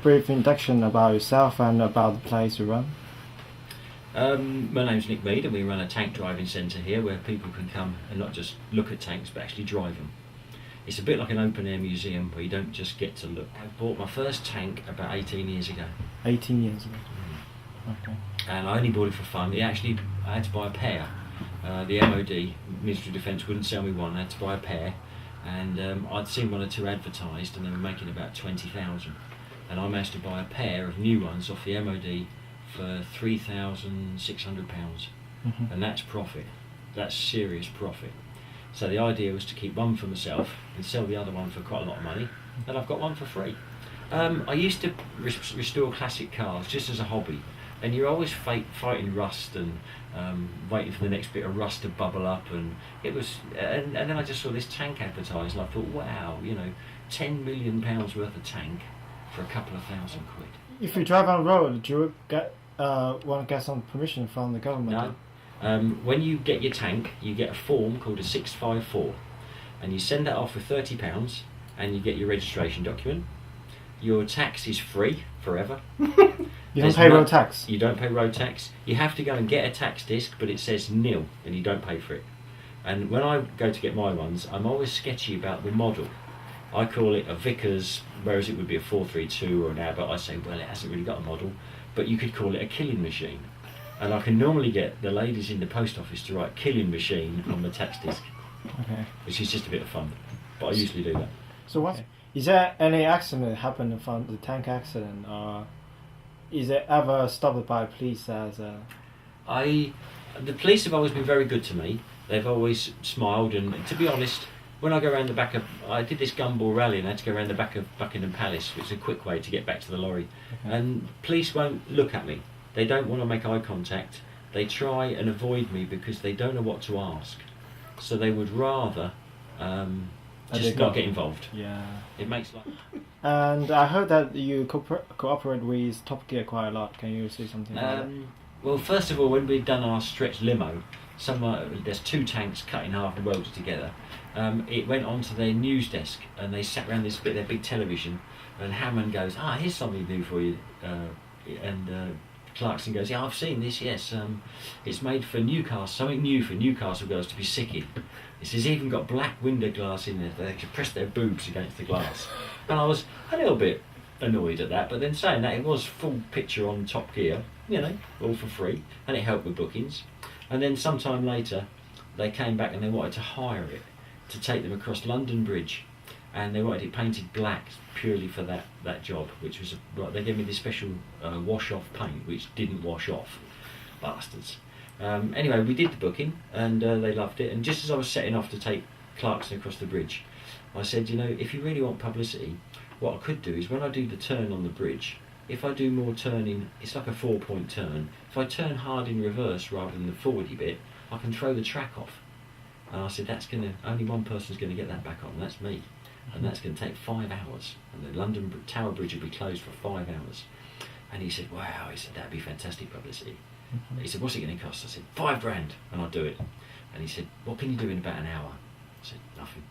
Brief introduction about yourself and about the place you run. My name's Nick Mead and we run a tank driving centre here where people can come and not just look at tanks but actually drive them. It's a bit like an open air museum where you don't just get to look. I bought my first tank about 18 years ago. 18 years ago. Okay. And I only bought it for fun. I had to buy a pair. The MOD, Ministry of Defence, wouldn't sell me one. I had to buy a pair, and I'd seen one or two advertised and they were making about 20,000. And I managed to buy a pair of new ones off the MOD for £3,600, and that's profit. That's serious profit. So the idea was to keep one for myself and sell the other one for quite a lot of money, and I've got one for free. I used to restore classic cars just as a hobby, and you're always fighting rust and waiting for the next bit of rust to bubble up, and it was. And then I just saw this tank advertised, and I thought, wow, £10 million worth of tank for a couple of £1,000. If you drive on the road, do you want to get some permission from the government? No. When you get your tank, you get a form called a 654, and you send that off for £30, and you get your registration document. Your tax is free forever. You don't pay road tax? You don't pay road tax. You have to go and get a tax disc, but it says nil, and you don't pay for it. And when I go to get my ones, I'm always sketchy about the model. I call it a Vickers, whereas it would be a 432 or an Abbott. I say, well, it hasn't really got a model, but you could call it a killing machine. And I can normally get the ladies in the post office to write killing machine on the tax disc, which is just a bit of fun. But I usually do that. So is there any accident that happened from the tank accident, or is it ever stopped by police as a... The police have always been very good to me. They've always smiled, and to be honest, when I go around the back of... I did this gumball rally and I had to go around the back of Buckingham Palace, which is a quick way to get back to the lorry. And police won't look at me. They don't want to make eye contact. They try and avoid me because they don't know what to ask. So they would rather just not get involved. Yeah. It makes life... And I heard that you cooperate with Top Gear quite a lot. Can you say something about that? Well, first of all, when we've done our stretch limo, there's two tanks cut in half and welded together. It went onto their news desk and they sat around their big television, and Hammond goes, here's something new for you, and Clarkson goes, yeah, I've seen this, yes, it's made for Newcastle, something new for Newcastle girls to be sick in. It says even got black window glass in there, they could press their boobs against the glass. And I was a little bit annoyed at that, but then saying that, it was full picture on Top Gear, all for free, and it helped with bookings. And then sometime later, they came back and they wanted to hire it to take them across London Bridge, and they wanted it painted black purely for that job, which was they gave me this special wash-off paint which didn't wash off, bastards. Anyway, we did the booking and they loved it, and just as I was setting off to take Clarkson across the bridge, I said, if you really want publicity, what I could do is when I do the turn on the bridge, if I do more turning, it's like a 4-point turn, if I turn hard in reverse rather than the forwardy bit, I can throw the track off. And I said, only one person's going to get that back on, and that's me. And that's going to take 5 hours. And the London Tower Bridge will be closed for 5 hours. And he said, wow, that'd be fantastic publicity. He said, what's it going to cost? I said, £5,000, and I'll do it. And he said, what can you do in about an hour? I said, nothing.